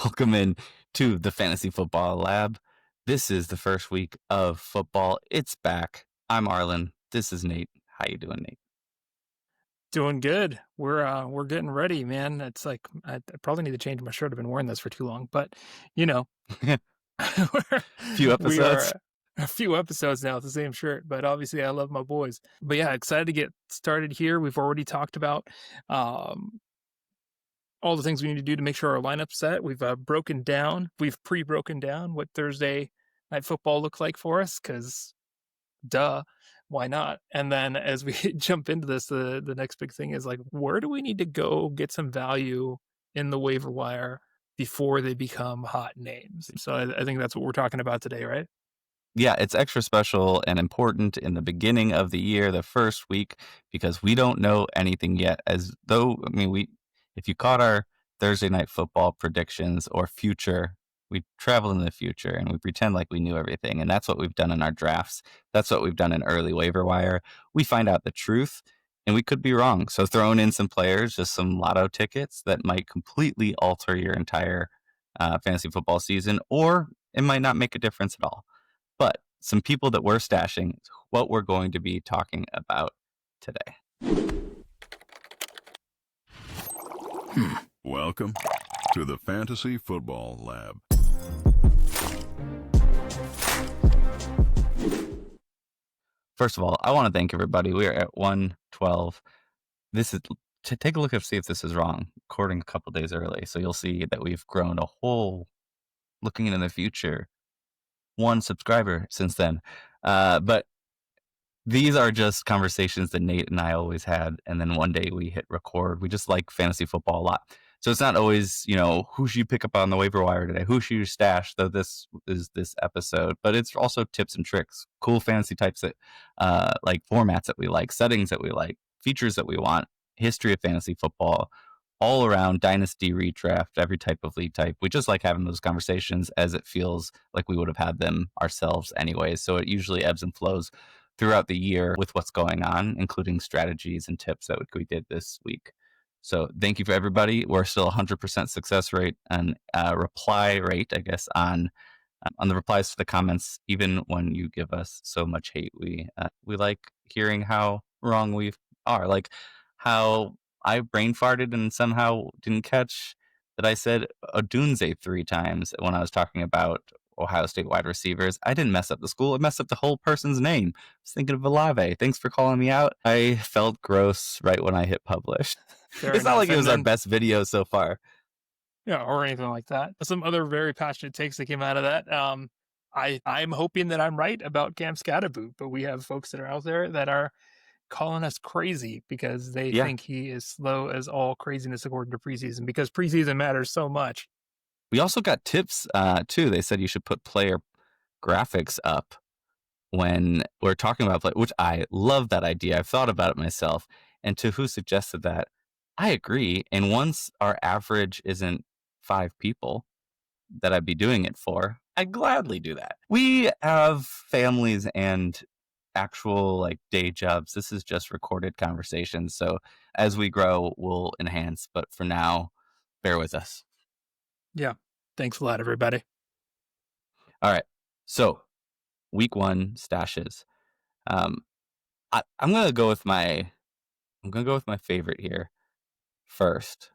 Welcome in to the Fantasy Football Lab. This is the first week of football. It's back. I'm Arlen. This is Nate. How you doing, Nate? Doing good. We're getting ready, man. It's like I probably need to change my shirt. I've been wearing this for too long, but you know, we're, Few we episodes. are a few episodes now with the same shirt. But obviously, I love my boys. But yeah, excited to get started here. We've already talked about um, all the things we need to do to make sure our lineup's set. We've pre-broken down what Thursday night football looked like for us because duh, why not? And then as we jump into this, the next big thing is like, where do we need to go get some value in the waiver wire before they become hot names? So I think that's what we're talking about today, right? Yeah, it's extra special and important in the beginning of the year, the first week, because we don't know anything yet. As though, I mean, if you caught our Thursday night football predictions or future, we travel in the future and we pretend like we knew everything. And that's what we've done in our drafts. That's what we've done in early waiver wire. We find out the truth and we could be wrong. So throwing in some players, just some lotto tickets that might completely alter your entire fantasy football season, or it might not make a difference at all. But some people that we're stashing is what we're going to be talking about today. Welcome to the Fantasy Football Lab. First of all, I want to thank everybody. We are at 112. This is to take a look and see if this is wrong. Recording a couple days early, so you'll see that we've grown a whole. Looking into the future, one subscriber since then. But these are just conversations that Nate and I always had, and then one day we hit record. We just like fantasy football a lot. So it's not always, who should you pick up on the waiver wire today? Who should you stash? Though this is this episode, but it's also tips and tricks, cool fantasy types that, like formats that we like, settings that we like, features that we want, history of fantasy football, all around dynasty redraft, every type of league type. We just like having those conversations as it feels like we would have had them ourselves anyways. So it usually ebbs and flows throughout the year with what's going on, including strategies and tips that we did this week. So thank you for everybody. We're still 100% success rate and reply rate, I guess, on the replies to the comments. Even when you give us so much hate, we like hearing how wrong we are. Like how I brain farted and somehow didn't catch that I said Odunze 3 times when I was talking about Ohio State wide receivers. I didn't mess up the school. I messed up the whole person's name. I was thinking of Olave. Thanks for calling me out. I felt gross right when I hit publish. Fair It's not enough. like it And was our then best video so far. yeah, or anything like that. Some other very passionate takes that came out of that. I'm hoping that I'm right about Cam Scatterboot, but we have folks that are out there that are calling us crazy because they Yeah. think he is slow as all craziness according to preseason, because preseason matters so much. We also got tips too. They said you should put player graphics up when we're talking about play, which I love that idea. I've thought about it myself. And to who suggested that, I agree. And once our average isn't 5 people that I'd be doing it for, I'd gladly do that. We have families and actual like day jobs. This is just recorded conversations. So as we grow, we'll enhance. But for now, bear with us. Yeah. Thanks a lot, everybody. All right. So week 1 stashes. Um, I'm gonna go with my favorite here first,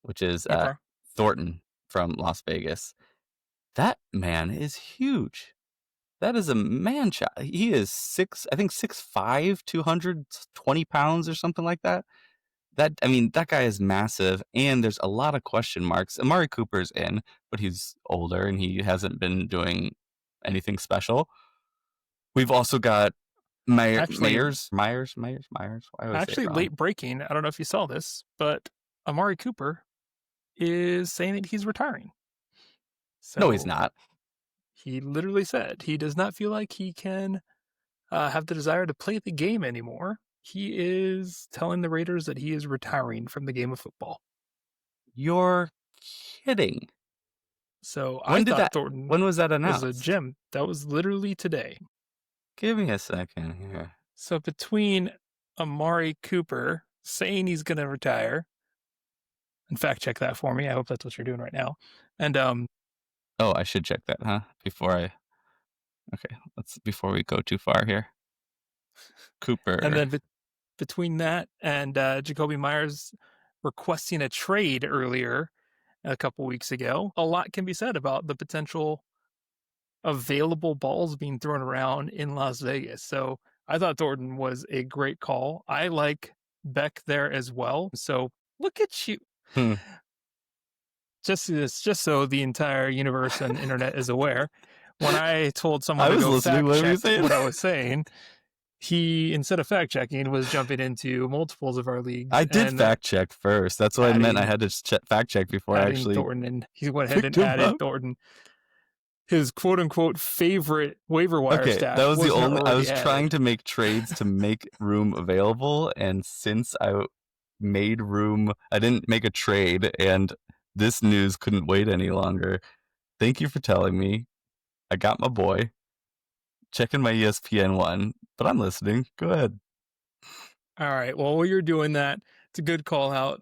which is Okay. Thornton from Las Vegas. That man is huge. That is a man child. He is 6'5", 220 pounds or something like that. That guy is massive, and there's a lot of question marks. Amari Cooper's in, but he's older and he hasn't been doing anything special. We've also got Actually, Myers. Why do I say it actually, wrong? late breaking. I don't know if you saw this, but Amari Cooper is saying that he's retiring. No, he's So not. he literally said he does not feel like he can have the desire to play the game anymore. He is telling the Raiders that he is retiring from the game of football. You're kidding. So I When did thought that? Thornton When was that was a announced? gem. That was literally today. Give me a second here. So between Amari Cooper saying he's going to retire and fact check that for me. I hope that's what you're doing right now. And Oh, I should check that, huh? Before we go too far here. Cooper. then between that and Jacoby Myers requesting a trade earlier a couple weeks ago, a lot can be said about the potential available balls being thrown around in Las Vegas. So I thought Thornton was a great call. I like Beck there as well. So look at you. Hmm. Just so the entire universe and internet is aware, when I told someone I to was go listening. What were you fact check saying? what I was saying, he, instead of fact checking, was jumping into multiples of our leagues. I did and fact check first. That's what I meant. I had to fact check before I adding actually Thornton, and he went ahead picked and him added up. Thornton. His quote unquote favorite waiver wire Okay, stash. that was the wasn't only. I already was trying added. to make trades to make room available, and since I made room, I didn't make a trade, and this news couldn't wait any longer. Thank you for telling me. I got my boy. Checking my ESPN one, but I'm listening. Go ahead. All right. Well, while you're doing that, it's a good call out.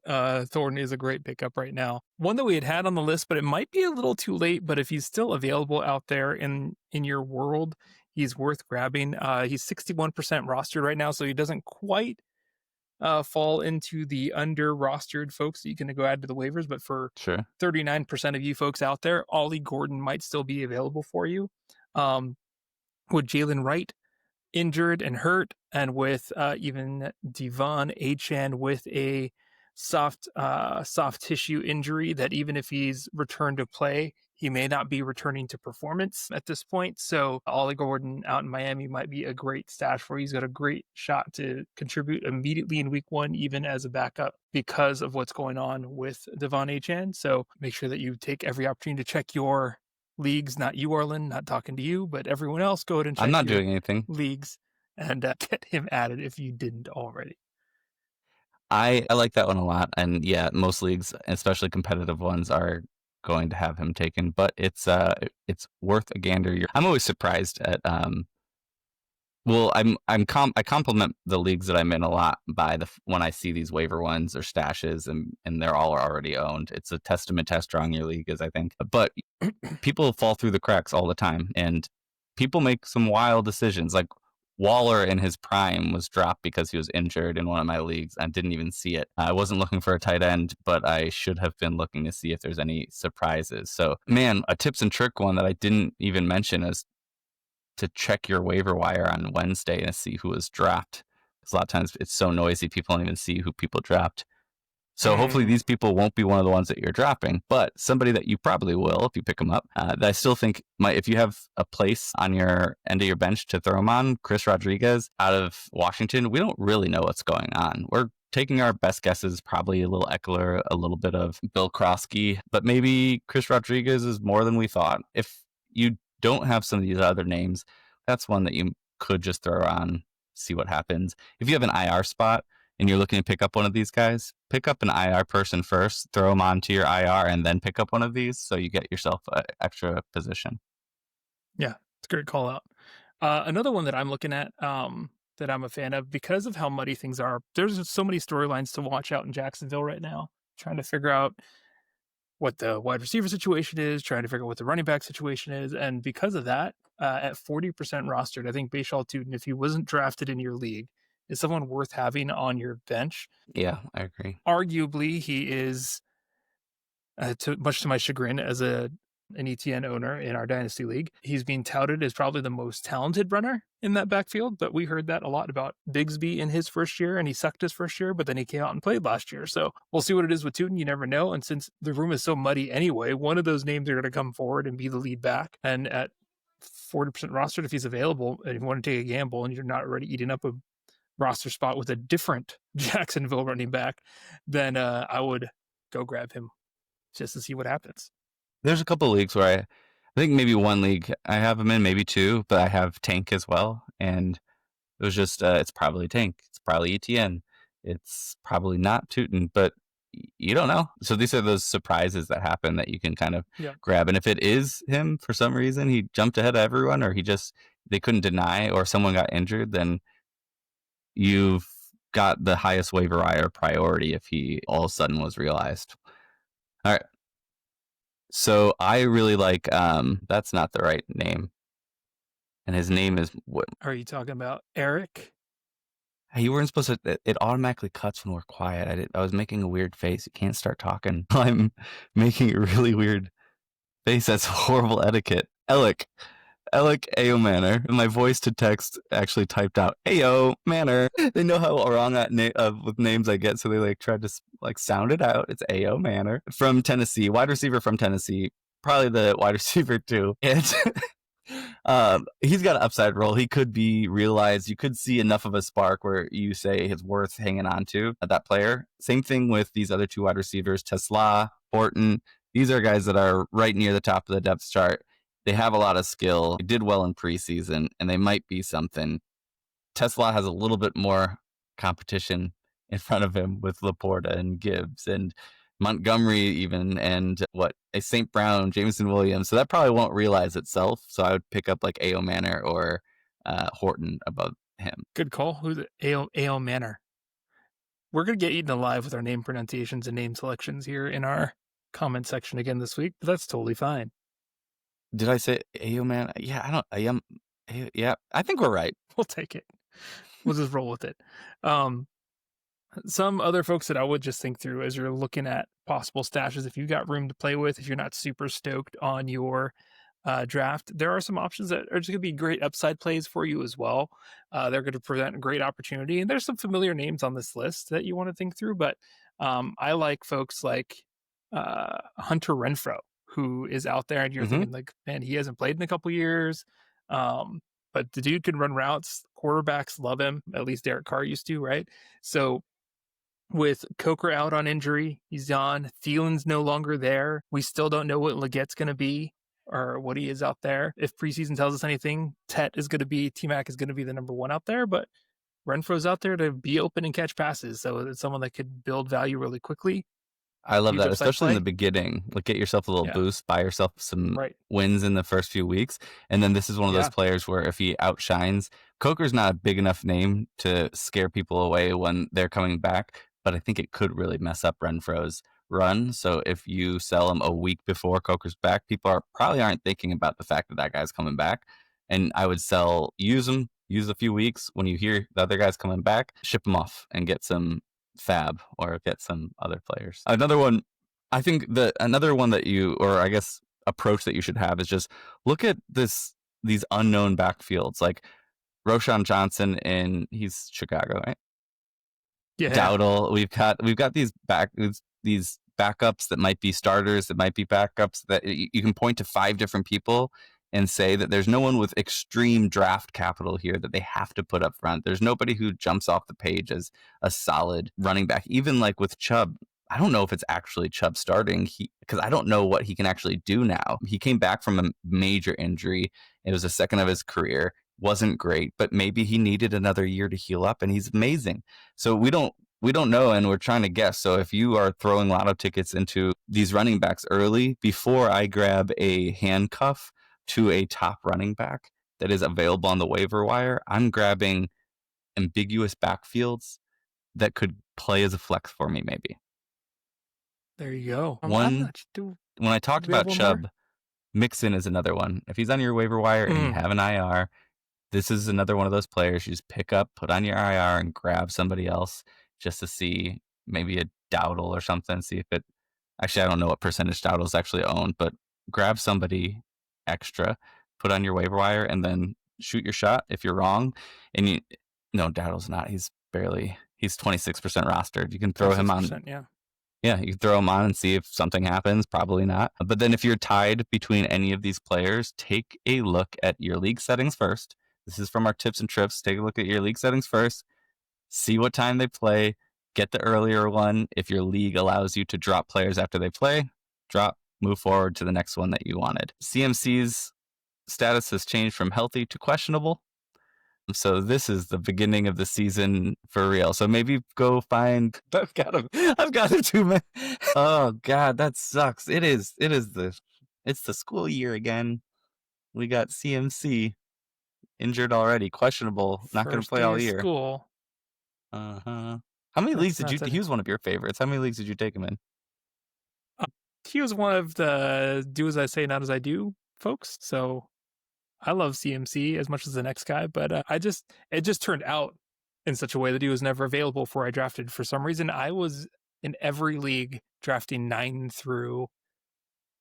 Thornton is a great pickup right now. One that we had on the list, but it might be a little too late. But if he's still available out there in your world, he's worth grabbing. He's 61% rostered right now, so he doesn't quite fall into the under rostered folks that you can go add to the waivers. But for Sure. 39% of you folks out there, Ollie Gordon might still be available for you. With Jalen Wright injured and hurt, and with even Devon Achane with a soft tissue injury, that even if he's returned to play, he may not be returning to performance at this point. So Ollie Gordon out in Miami might be a great stash for you. He's got a great shot to contribute immediately in week one, even as a backup, because of what's going on with Devon Achane. So make sure that you take every opportunity to check your leagues, not you, Arlen, not talking to you, but everyone else. Go ahead and check I'm not your doing anything. leagues and get him added if you didn't already. I like that one a lot, and yeah, most leagues, especially competitive ones, are going to have him taken. But it's worth a gander. I'm always surprised at well, I compliment the leagues that I'm in a lot by when I see these waiver ones or stashes and they're all already owned. It's a testament to how strong your league is, I think. But people fall through the cracks all the time, and people make some wild decisions. Like Waller in his prime was dropped because he was injured in one of my leagues. I didn't even see it. I wasn't looking for a tight end, but I should have been looking to see if there's any surprises. So, man, a tips and trick one that I didn't even mention is to check your waiver wire on Wednesday and see who was dropped. Because a lot of times it's so noisy, people don't even see who people dropped. So hopefully these people won't be one of the ones that you're dropping, but somebody that you probably will if you pick them up. That I still think if you have a place on your end of your bench to throw them on, Chris Rodriguez out of Washington, we don't really know what's going on. We're taking our best guesses, probably a little Eckler, a little bit of Bill Krosky, but maybe Chris Rodriguez is more than we thought. If you don't have some of these other names, that's one that you could just throw on, see what happens. If you have an IR spot and you're looking to pick up one of these guys, pick up an IR person first, throw them onto your IR, and then pick up one of these so you get yourself an extra position. Yeah, it's a great call out. Another one that I'm looking at that I'm a fan of, because of how muddy things are, there's so many storylines to watch out in Jacksonville right now, trying to figure out what the wide receiver situation is, trying to figure out what the running back situation is. And because of that, at 40% rostered, I think Bashal Tootin, if he wasn't drafted in your league, is someone worth having on your bench. Yeah, I agree. Arguably, he is, much to my chagrin as an ETN owner in our Dynasty League, he's being touted as probably the most talented runner in that backfield, but we heard that a lot about Bigsby in his first year, and he sucked his first year, but then he came out and played last year. So we'll see what it is with Tootin. You never know. And since the room is so muddy anyway, one of those names are going to come forward and be the lead back. And at 40% rostered, if he's available, and if you want to take a gamble and you're not already eating up a roster spot with a different Jacksonville running back, then I would go grab him just to see what happens. There's a couple of leagues where I think maybe one league I have him in, maybe two, but I have Tank as well. And it was just, it's probably Tank. It's probably ETN. It's probably not Tootin, but you don't know. So these are those surprises that happen that you can kind of grab. And if it is him for some reason, he jumped ahead of everyone, or they couldn't deny, or someone got injured, then you've got the highest waiver wire priority if he all of a sudden was realized. All right. So I really like, that's not the right name. And his name is what? Are you talking about Eric? You weren't supposed to. It automatically cuts when we're quiet. I was making a weird face. You can't start talking. I'm making a really weird face. That's horrible etiquette. Alec Ayo Manor. My voice to text actually typed out Ayo Manor. They know how wrong that with names I get, so they like tried to like sound it out. It's Ayo Manor from Tennessee, wide receiver from Tennessee, probably the wide receiver too. And he's got an upside role. He could be realized. You could see enough of a spark where you say it's worth hanging on to that player. Same thing with these other two wide receivers, Tesla, Horton. These are guys that are right near the top of the depth chart. They have a lot of skill. They did well in preseason, and they might be something. Tesla has a little bit more competition in front of him with Laporta and Gibbs and Montgomery even, and a St. Brown, Jameson Williams. So that probably won't realize itself. So I would pick up like A.O. Manor or Horton above him. Good call. Who's it? A.O. Manor. We're going to get eaten alive with our name pronunciations and name selections here in our comment section again this week, but that's totally fine. Did I say A.O. Manor? Yeah, yeah, I think we're right. We'll take it. We'll just roll with it. Some other folks that I would just think through as you're looking at possible stashes, if you've got room to play with, if you're not super stoked on your draft, there are some options that are just going to be great upside plays for you as well. They're going to present a great opportunity. And there's some familiar names on this list that you want to think through. But I like folks like Hunter Renfrow, who is out there and you're thinking like, man, he hasn't played in a couple years. But the dude can run routes. Quarterbacks love him. At least Derek Carr used to, right? So with Coker out on injury, he's on. Thielen's no longer there. We still don't know what Leggett's going to be or what he is out there. If preseason tells us anything, T-Mac is going to be the number one out there, but Renfro's out there to be open and catch passes. So it's someone that could build value really quickly. I love that, especially in the beginning. Like, get yourself a little boost, buy yourself some wins in the first few weeks. And then this is one of those players where if he outshines, Coker's not a big enough name to scare people away when they're coming back, but I think it could really mess up Renfro's run. So if you sell him a week before Coker's back, people probably aren't thinking about the fact that that guy's coming back. And I would use a few weeks. When you hear the other guy's coming back, ship him off and get some fab or get some other players. Another one, I think another one that approach that you should have is just look at these unknown backfields like Roshan Johnson he's Chicago, right? Yeah. Dowdle. We've got these backups that might be starters, that might be backups, that you can point to 5 different people and say that there's no one with extreme draft capital here that they have to put up front. There's nobody who jumps off the page as a solid running back. Even like with Chubb, I don't know if it's actually Chubb starting because I don't know what he can actually do now. He came back from a major injury. It was the second of his career. Wasn't great, but maybe he needed another year to heal up, and he's amazing. So we don't know, and we're trying to guess. So if you are throwing lotto tickets into these running backs early, before I grab a handcuff to a top running back that is available on the waiver wire, I'm grabbing ambiguous backfields that could play as a flex for me, maybe. There you go. When I talked about Chubb, Mixon is another one. If he's on your waiver wire and you have an IR, this is another one of those players you just pick up, put on your IR, and grab somebody else just to see maybe a Dowdle or something. See if it. Actually, I don't know what percentage Dowdle's actually owned, but grab somebody extra, put on your waiver wire, and then shoot your shot. If you're wrong, and Dowdle's not. He's 26% rostered. You can throw him on. Yeah, you can throw him on and see if something happens. Probably not. But then if you're tied between any of these players, take a look at your league settings first. This is from our tips and trips. Take a look at your league settings first. See what time they play. Get the earlier one. If your league allows you to drop players after they play, move forward to the next one that you wanted. CMC's status has changed from healthy to questionable. So this is the beginning of the season for real. So maybe go find. I've got him too many. Oh God, that sucks. It's the school year again. We got CMC injured already, questionable, not going to play all year. School. How many leagues did you? He was one of your favorites. How many leagues did you take him in? He was one of the do as I say, not as I do folks. So I love CMC as much as the next guy, but it just turned out in such a way that he was never available for I drafted. For some reason, I was in every league drafting 9 through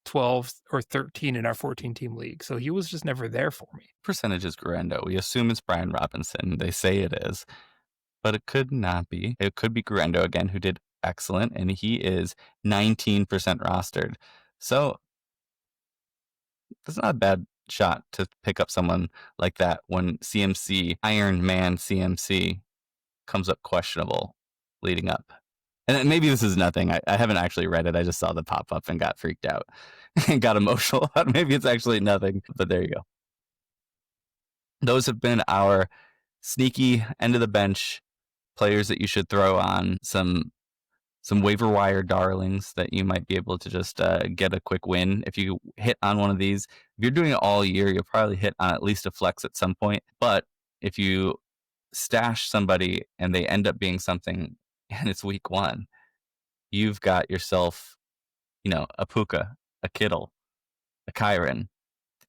12 or 13 in our 14-team league. So he was just never there for me. Percentage is Guerrero. We assume it's Brian Robinson. They say it is, but it could not be. It could be Guerrero again, who did excellent, and he is 19% rostered. So that's not a bad shot to pick up someone like that when CMC, Iron Man CMC, comes up questionable leading up. And maybe this is nothing. I haven't actually read it. I just saw the pop up and got freaked out and got emotional. Maybe it's actually nothing, but there you go. Those have been our sneaky end of the bench players that you should throw on, some waiver wire darlings that you might be able to just get a quick win. If you hit on one of these, if you're doing it all year, you'll probably hit on at least a flex at some point. But if you stash somebody and they end up being something and it's week 1, you've got yourself, a Puka, a Kittle, a Kyron.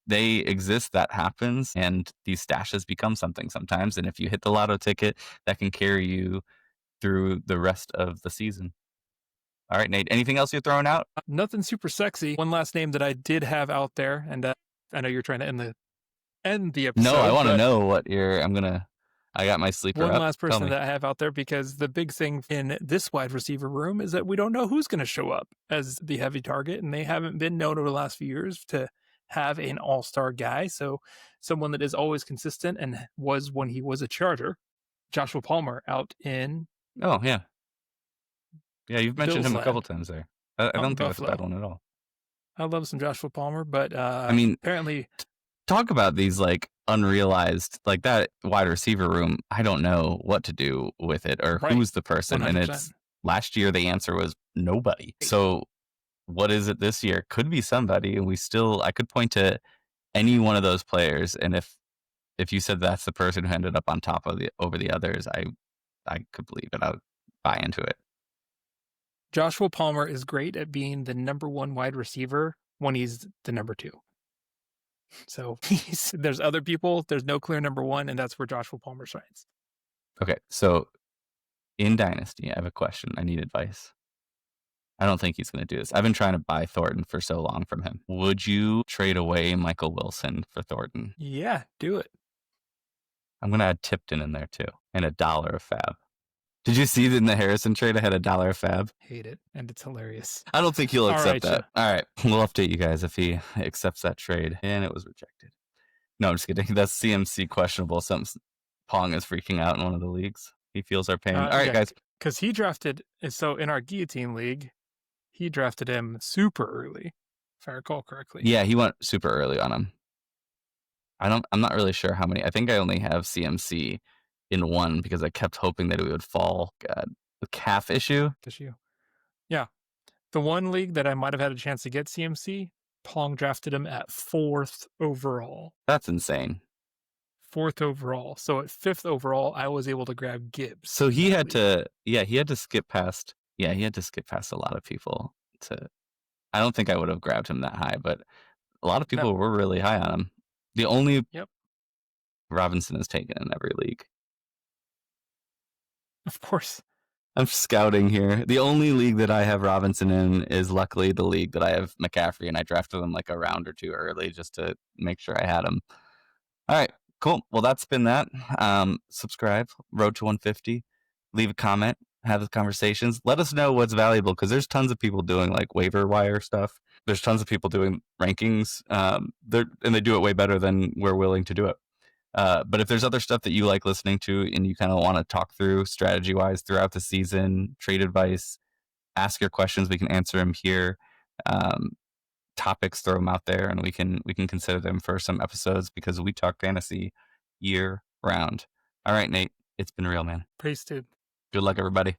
They exist, that happens, and these stashes become something sometimes. And if you hit the lotto ticket, that can carry you through the rest of the season. All right, Nate, anything else you're throwing out? Nothing super sexy. One last name that I did have out there, and I know you're trying to end the episode. No, I want to know what I got my sleeper one up. last person that I have out there, because the big thing in this wide receiver room is that we don't know who's going to show up as the heavy target, and they haven't been known over the last few years to have an all-star guy. So someone that is always consistent and was when he was a Charger, Joshua Palmer out in. Oh, yeah. Yeah, you've mentioned him a couple times there. I don't think that's a Buffalo. bad one at all. I love some Joshua Palmer, but apparently, talk about these like unrealized, like that wide receiver room. I don't know what to do with it or who's the person. 100%. And it's last year the answer was nobody. So what is it this year? Could be somebody, and I could point to any one of those players, and if you said that's the person who ended up on top of over the others, I could believe it. I would buy into it. Joshua Palmer is great at being the number 1 wide receiver when he's the number 2. So there's other people, there's no clear number 1, and that's where Joshua Palmer shines. Okay, so in Dynasty, I have a question. I need advice. I don't think he's going to do this. I've been trying to buy Thornton for so long from him. Would you trade away Michael Wilson for Thornton? Yeah, do it. I'm going to add Tipton in there too, and $1 of fab. Did you see that in the Harrison trade I had $1 of fab? Hate it, and it's hilarious. I don't think he'll accept that. All right, we'll update you guys if he accepts that trade. And it was rejected. No, I'm just kidding. That's CMC questionable. Pong is freaking out in one of the leagues. He feels our pain. All right, guys. Because he drafted, so in our Guillotine League, he drafted him super early, if I recall correctly. Yeah, he went super early on him. I'm not really sure how many. I think I only have CMC in one because I kept hoping that it would fall. God, the calf issue. Yeah. The one league that I might have had a chance to get CMC, Pong drafted him at 4th overall. That's insane. 4th overall. So at 5th overall, I was able to grab Gibbs. So he had to skip past a lot of people I don't think I would have grabbed him that high, but a lot of people were really high on him. The only Robinson is taken in every league. Of course. I'm scouting here. The only league that I have Robinson in is luckily the league that I have McCaffrey, and I drafted him like a round or 2 early just to make sure I had him. All right, cool. Well, that's been that. Subscribe, Road to 150. Leave a comment, have the conversations. Let us know what's valuable, because there's tons of people doing like waiver wire stuff. There's tons of people doing rankings, and they do it way better than we're willing to do it. But if there's other stuff that you like listening to and you kind of want to talk through strategy-wise throughout the season, trade advice, ask your questions, we can answer them here. Topics, throw them out there, and we can consider them for some episodes, because we talk fantasy year round. All right, Nate, it's been real, man. Peace, dude. Good luck, everybody.